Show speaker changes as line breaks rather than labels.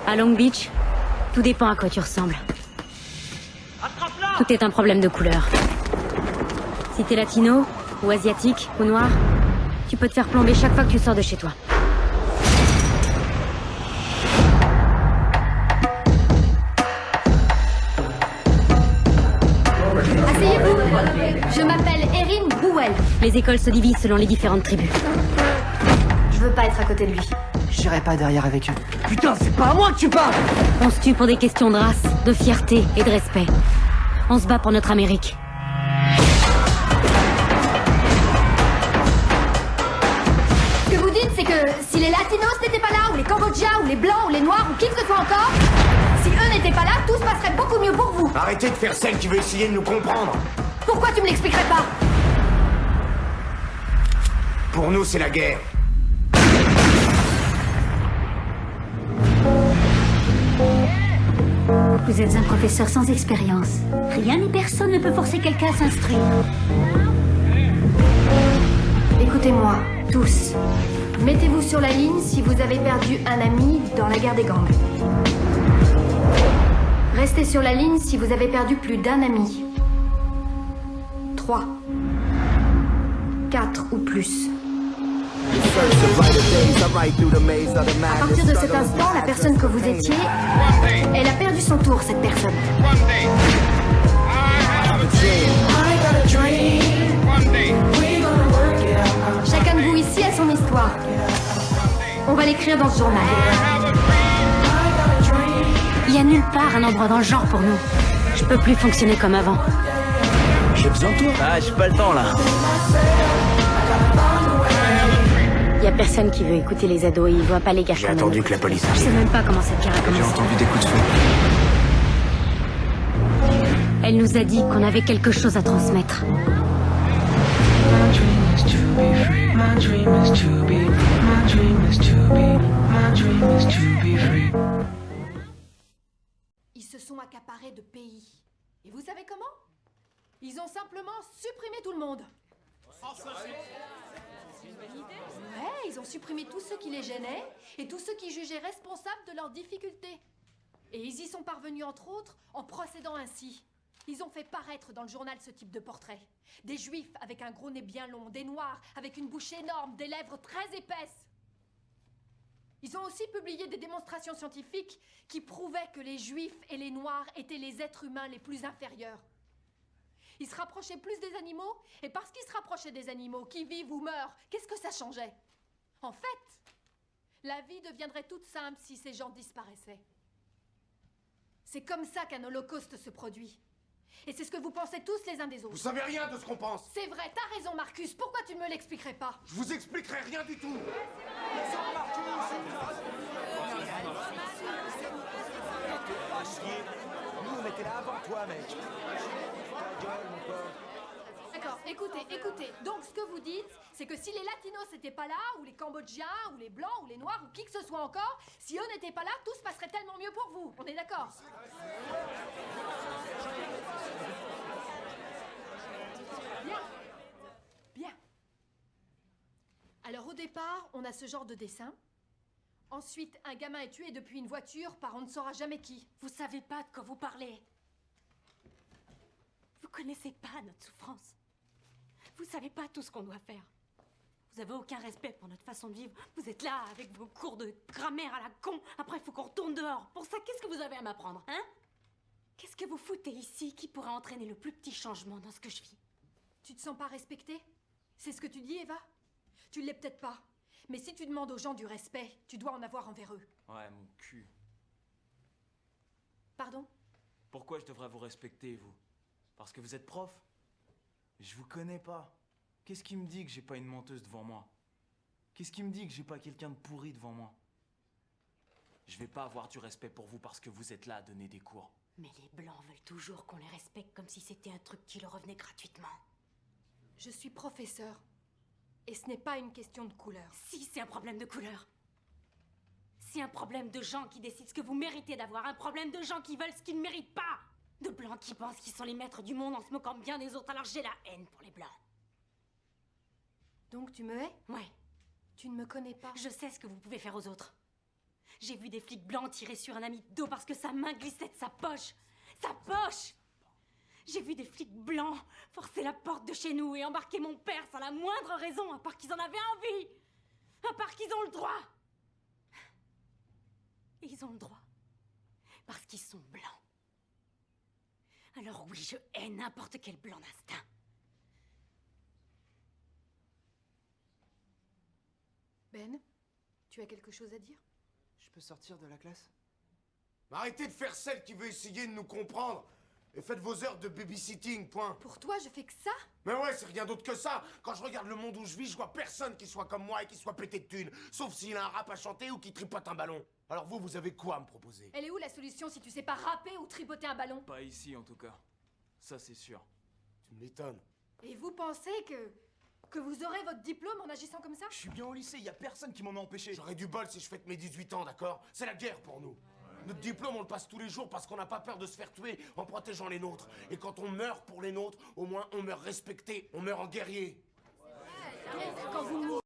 À Long Beach, tout dépend à quoi tu ressembles. Tout est un problème de couleur. Si t'es latino, ou asiatique, ou noir, tu peux te faire plomber chaque fois que tu sors de chez toi.
Asseyez-vous. Je m'appelle Erin Bouwell.
Les écoles se divisent selon les différentes tribus.
Je veux pas être à côté de lui.
J'irai pas derrière avec eux. Putain, c'est pas à moi que tu parles!
On se tue pour des questions de race, de fierté et de respect. On se bat pour notre Amérique.
Ce que vous dites, c'est que si les Latinos n'étaient pas là, ou les Cambodgiens, ou les Blancs, ou les Noirs, ou qui que ce soit encore, si eux n'étaient pas là, tout se passerait beaucoup mieux pour vous.
Arrêtez de faire celle qui veut essayer de nous comprendre.
Pourquoi tu me l'expliquerais pas?
Pour nous, c'est la guerre.
Vous êtes un professeur sans expérience. Rien ni personne ne peut forcer quelqu'un à s'instruire. Écoutez-moi, tous. Mettez-vous sur la ligne si vous avez perdu un ami dans la guerre des gangs. Restez sur la ligne si vous avez perdu plus d'un ami. 3. 4 ou plus. À partir de cet instant, la personne que vous étiez, elle a perdu son tour, cette personne. Chacun de vous ici a son histoire. On va l'écrire dans ce journal.
Il y a nulle part un endroit dans le genre pour nous. Je peux plus fonctionner comme avant.
J'ai besoin de toi.
Ah, j'ai pas le temps là.
Y a personne qui veut écouter les ados et ils voient pas les gars
J'ai
comme
attendu
eux.
que la police
Je sais
arrive.
même pas comment cette guerre a
J'ai
commencé.
entendu des coups de feu.
Elle nous a dit qu'on avait quelque chose à transmettre.
My dream is to be free. My dream is to be. My dream is to be. My dream is to be free.
Ils se sont accaparés de pays. Et vous savez comment? Ils ont simplement supprimé tout le monde. Ouais, ils ont supprimé tous ceux qui les gênaient et tous ceux qui jugeaient responsables de leurs difficultés. Et ils y sont parvenus entre autres en procédant ainsi. Ils ont fait paraître dans le journal ce type de portrait. Des juifs avec un gros nez bien long, des noirs avec une bouche énorme, des lèvres très épaisses. Ils ont aussi publié des démonstrations scientifiques qui prouvaient que les juifs et les noirs étaient les êtres humains les plus inférieurs. Ils se rapprochaient plus des animaux, et parce qu'ils se rapprochaient des animaux, qui vivent ou meurent, qu'est-ce que ça changeait? En fait, la vie deviendrait toute simple si ces gens disparaissaient. C'est comme ça qu'un holocauste se produit. Et c'est ce que vous pensez tous les uns des
Vous
autres.
savez rien de ce qu'on pense.
C'est vrai, t'as raison Marcus, pourquoi tu ne me l'expliquerais pas?
Je vous expliquerai rien du tout.
Nous, on était là avant toi, mec.
D'accord, écoutez. Donc ce que vous dites, c'est que si les Latinos n'étaient pas là, ou les Cambodgiens, ou les Blancs, ou les Noirs, ou qui que ce soit encore, si eux n'étaient pas là, tout se passerait tellement mieux pour vous. On est d'accord? Bien. Bien. Alors au départ, on a ce genre de dessin. Ensuite, un gamin est tué depuis une voiture par on ne saura jamais qui.
Vous savez pas de quoi vous parlez. Vous connaissez pas notre souffrance. Vous savez pas tout ce qu'on doit faire. Vous avez aucun respect pour notre façon de vivre. Vous êtes là avec vos cours de grammaire à la con. Après, il faut qu'on retourne dehors. Pour ça, qu'est-ce que vous avez à m'apprendre, hein? Qu'est-ce que vous foutez ici qui pourra entraîner le plus petit changement dans ce que je vis?
Tu te sens pas respectée? C'est ce que tu dis, Eva? Tu l'es peut-être pas. Mais si tu demandes aux gens du respect, tu dois en avoir envers eux.
Ouais, mon cul.
Pardon?
Pourquoi je devrais vous respecter, vous? Parce que vous êtes prof? Je vous connais pas. Qu'est-ce qui me dit que j'ai pas une menteuse devant moi? Qu'est-ce qui me dit que j'ai pas quelqu'un de pourri devant moi? Je vais pas avoir du respect pour vous parce que vous êtes là à donner des cours.
Mais les Blancs veulent toujours qu'on les respecte comme si c'était un truc qui leur revenait gratuitement.
Je suis professeur. Et ce n'est pas une question de couleur.
Si, c'est un problème de couleur. C'est un problème de gens qui décident ce que vous méritez d'avoir. Un problème de gens qui veulent ce qu'ils ne méritent pas. De Blancs qui pensent qu'ils sont les maîtres du monde en se moquant bien des autres. Alors j'ai la haine pour les Blancs.
Donc tu me hais?
Ouais,
Tu ne me connais pas?
je sais ce que vous pouvez faire aux autres. J'ai vu des flics blancs tirer sur un ami de dos parce que sa main glissait de sa poche. Sa poche! J'ai vu des flics blancs forcer la porte de chez nous et embarquer mon père sans la moindre raison, à part qu'ils en avaient envie. À part qu'ils ont le droit. Et ils ont le droit. Parce qu'ils sont blancs. Alors oui, je hais n'importe quel blanc d'instinct.
Ben, tu as quelque chose à dire?
Je peux sortir de la classe?
Arrêtez de faire celle qui veut essayer de nous comprendre. Et faites vos heures de babysitting, point.
Pour toi, je fais que ça?
Mais ouais, c'est rien d'autre que ça. Quand je regarde le monde où je vis, je vois personne qui soit comme moi et qui soit pété de thunes. Sauf s'il a un rap à chanter ou qui tripote un ballon. Alors vous avez quoi à me proposer?
Elle est où la solution si tu sais pas rapper ou tripoter un ballon?
Pas ici en tout cas. Ça c'est sûr.
Tu m'étonnes.
Et vous pensez que vous aurez votre diplôme en agissant comme ça?
Je suis bien au lycée, y a personne qui m'en a empêché.
J'aurais du bol si je fête mes 18 ans, d'accord? C'est la guerre pour nous. Notre diplôme, on le passe tous les jours parce qu'on n'a pas peur de se faire tuer en protégeant les nôtres. Et quand on meurt pour les nôtres, au moins on meurt respecté, on meurt en guerrier.
Quand vous mourrez